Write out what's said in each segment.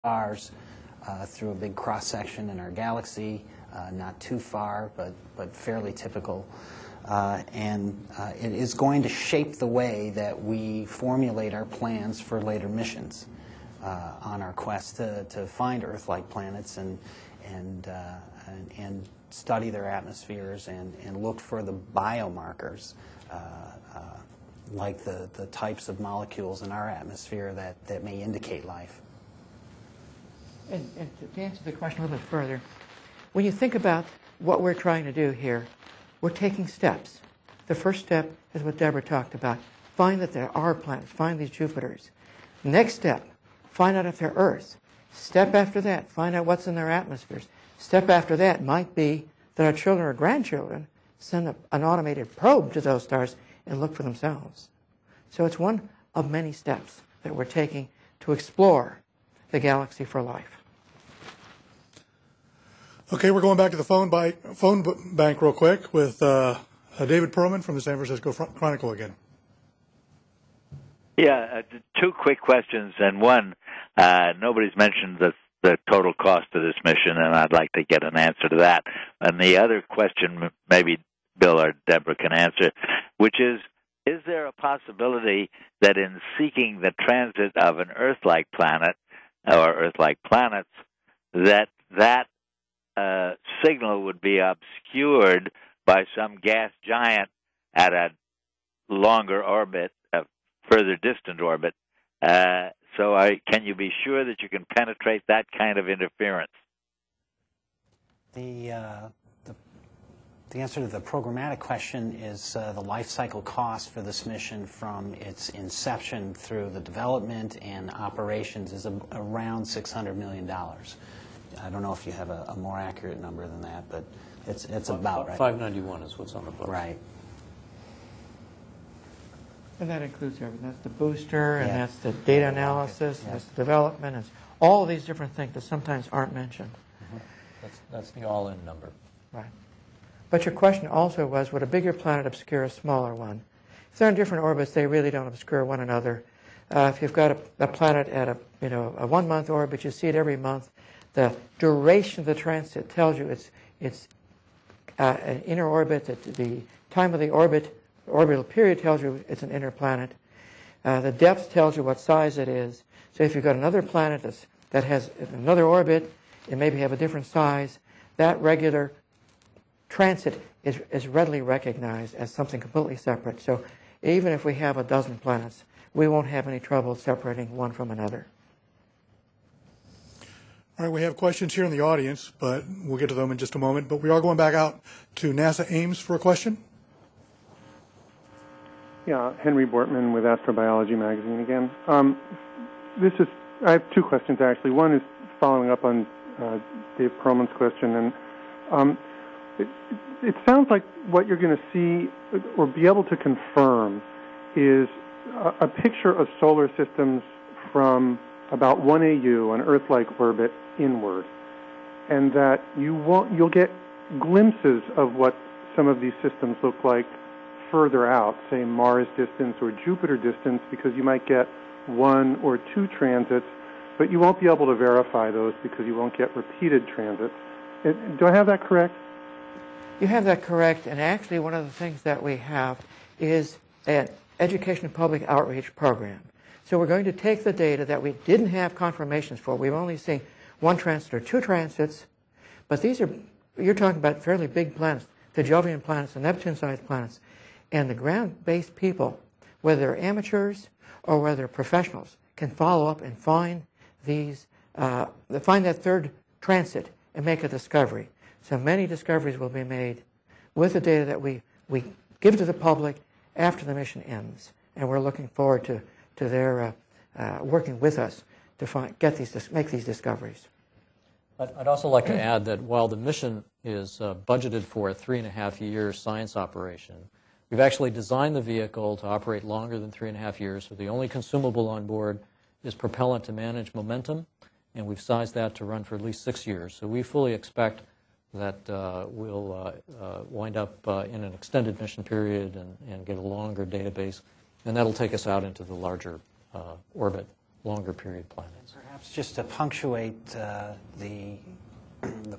stars through a big cross-section in our galaxy, not too far, but fairly typical. And it is going to shape the way that we formulate our plans for later missions on our quest to find Earth-like planets and study their atmospheres and look for the biomarkers like the types of molecules in our atmosphere that may indicate life. And to answer the question a little bit further, when you think about what we're trying to do here, we're taking steps. The first step is what Deborah talked about. Find that there are planets. Find these Jupiters. Next step, find out if they're Earth. Step after that, find out what's in their atmospheres. Step after that might be that our children or grandchildren send an automated probe to those stars and look for themselves. So it's one of many steps that we're taking to explore the galaxy for life. Okay, we're going back to the phone bank real quick with David Perlman from the San Francisco Chronicle again. Yeah, two quick questions, and one, nobody's mentioned the total cost of this mission, and I'd like to get an answer to that. And the other question, maybe Bill or Deborah can answer, which is there a possibility that in seeking the transit of an Earth-like planet or Earth-like planets, that signal would be obscured by some gas giant at a longer orbit, a further distant orbit? Can you be sure that you can penetrate that kind of interference? The answer to the programmatic question is the life cycle cost for this mission from its inception through the development and operations is around $600 million. I don't know if you have a more accurate number than that, but it's about right. 591 is what's on the book. Right. And that includes everything. That's the booster, and that's the data analysis, and that's the development, and all of these different things that sometimes aren't mentioned. Mm-hmm. That's the all-in number. Right. But your question also was, would a bigger planet obscure a smaller one? If they're in different orbits, they really don't obscure one another. If you've got a planet at a 1-month orbit, you see it every month. The duration of the transit tells you it's an inner orbit. The time of the orbital period tells you it's an inner planet. The depth tells you what size it is. So if you've got another planet that has another orbit, it maybe have a different size, that regular transit is readily recognized as something completely separate. So even if we have a dozen planets, we won't have any trouble separating one from another. All right, we have questions here in the audience, but we'll get to them in just a moment. But we are going back out to NASA Ames for a question. Yeah, Henry Bortman with Astrobiology Magazine again. I have two questions, actually. One is following up on Dave Perlman's question, and it sounds like what you're going to see or be able to confirm is a picture of solar systems from about 1 AU, an Earth-like orbit, inward, and that you'll get glimpses of what some of these systems look like further out, say Mars distance or Jupiter distance, because you might get 1 or 2 transits, but you won't be able to verify those because you won't get repeated transits. Do I have that correct? You have that correct, and actually one of the things that we have is an education and public outreach program. So we're going to take the data that we didn't have confirmations for. We've only seen 1 transit or 2 transits, but you're talking about fairly big planets, the Jovian planets, the Neptune-sized planets, and the ground-based people, whether they're amateurs or whether they're professionals, can follow up and find find that third transit and make a discovery. So many discoveries will be made with the data that we give to the public after the mission ends, and we're looking forward to their working with us to make these discoveries. I'd also like to add that while the mission is budgeted for a 3.5-year science operation, we've actually designed the vehicle to operate longer than 3.5 years, so the only consumable on board is propellant to manage momentum, and we've sized that to run for at least 6 years. So we fully expect that we'll wind up in an extended mission period and get a longer database, and that'll take us out into the larger orbit longer period planets. Perhaps just to punctuate the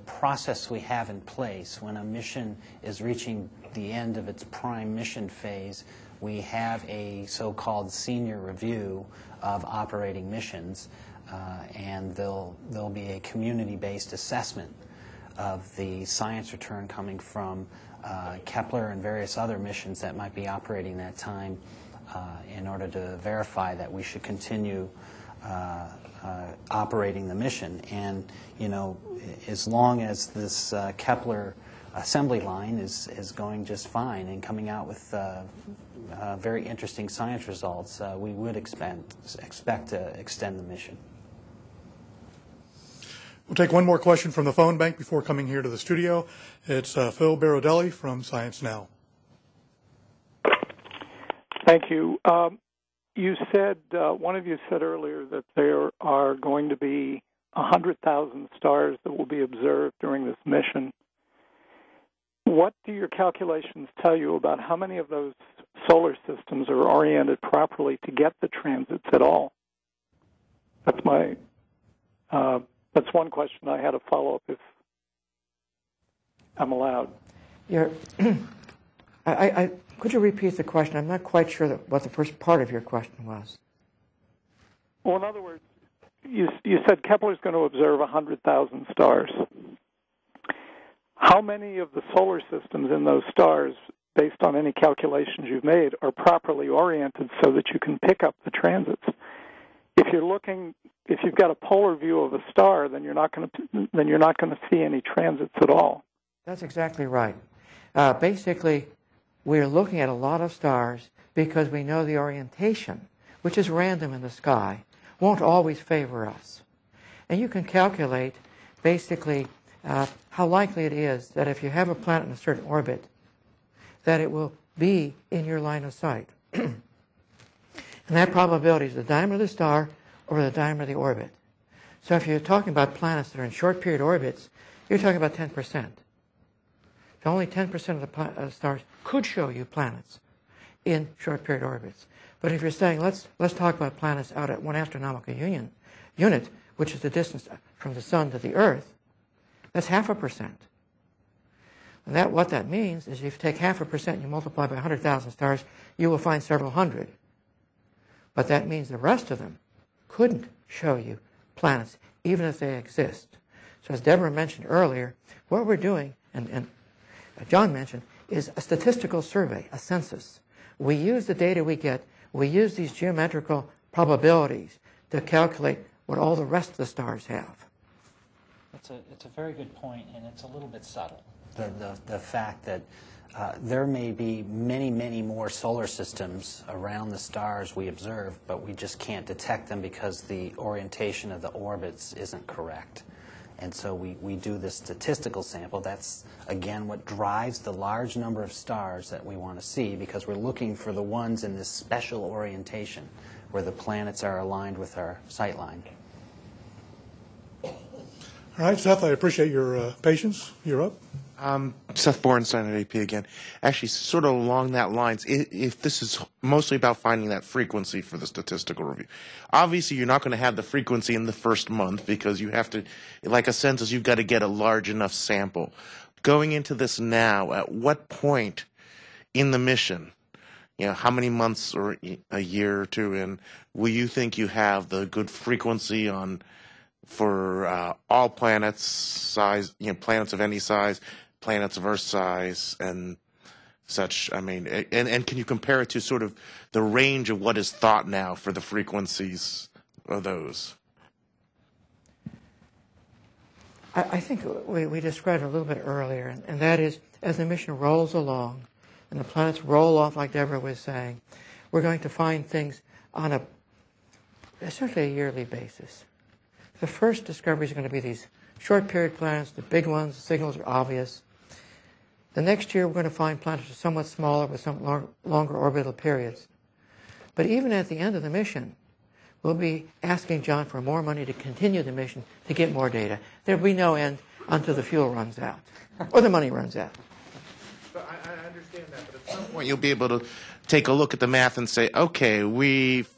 process we have in place, when a mission is reaching the end of its prime mission phase, we have a so-called senior review of operating missions, and there'll be a community-based assessment of the science return coming from Kepler and various other missions that might be operating that time in order to verify that we should continue operating the mission. And, you know, as long as this Kepler assembly line is going just fine and coming out with very interesting science results, we would expect to extend the mission. We'll take one more question from the phone bank before coming here to the studio. It's Phil Barodelli from Science Now. Thank you. You said, one of you said earlier that there are going to be 100,000 stars that will be observed during this mission. What do your calculations tell you about how many of those solar systems are oriented properly to get the transits at all? That's my, that's one question. I had a follow-up if I'm allowed. Could you repeat the question? I'm not quite sure what the first part of your question was. Well, in other words, you said Kepler's going to observe 100,000 stars. How many of the solar systems in those stars, based on any calculations you've made, are properly oriented so that you can pick up the transits? If you've got a polar view of a star, then you're not going to see any transits at all. That's exactly right. Basically, we're looking at a lot of stars because we know the orientation, which is random in the sky, won't always favor us. And you can calculate basically how likely it is that if you have a planet in a certain orbit, that it will be in your line of sight. And that probability is the diameter of the star over the diameter of the orbit. So if you're talking about planets that are in short period orbits, you're talking about 10%. So only 10% of the stars could show you planets in short period orbits. But if you're saying, let's talk about planets out at 1 astronomical unit, which is the distance from the sun to the Earth, that's 0.5%. And what that means is if you take 0.5% and you multiply by 100,000 stars, you will find several hundred. But that means the rest of them couldn't show you planets, even if they exist. So as Deborah mentioned earlier, what we're doing, and John mentioned, is a statistical survey, a census. We use the data we get, we use these geometrical probabilities to calculate what all the rest of the stars have. It's a very good point, and it's a little bit subtle. The fact that there may be many, many more solar systems around the stars we observe, but we just can't detect them because the orientation of the orbits isn't correct. And so we do this statistical sample. That's, again, what drives the large number of stars that we want to see, because we're looking for the ones in this special orientation where the planets are aligned with our sight line. All right, Seth, I appreciate your patience. You're up. Seth Borenstein at AP again. Actually, sort of along that lines, if this is mostly about finding that frequency for the statistical review, obviously you're not going to have the frequency in the first month because you have to, like a census, you've got to get a large enough sample. Going into this now, at what point in the mission, you know, how many months or a year or two in, will you think you have the good frequency for all planets, size, you know, planets of any size, planets of Earth size, and such? I mean, and can you compare it to sort of the range of what is thought now for the frequencies of those? I think we described it a little bit earlier, and that is, as the mission rolls along and the planets roll off, like Deborah was saying, we're going to find things on essentially a yearly basis. The first discoveries are going to be these short period planets, the big ones, the signals are obvious. The next year we're going to find planets that are somewhat smaller with some longer orbital periods. But even at the end of the mission, we'll be asking John for more money to continue the mission to get more data. There will be no end until the fuel runs out or the money runs out. But I understand that, but at some point you'll be able to take a look at the math and say, okay, we've,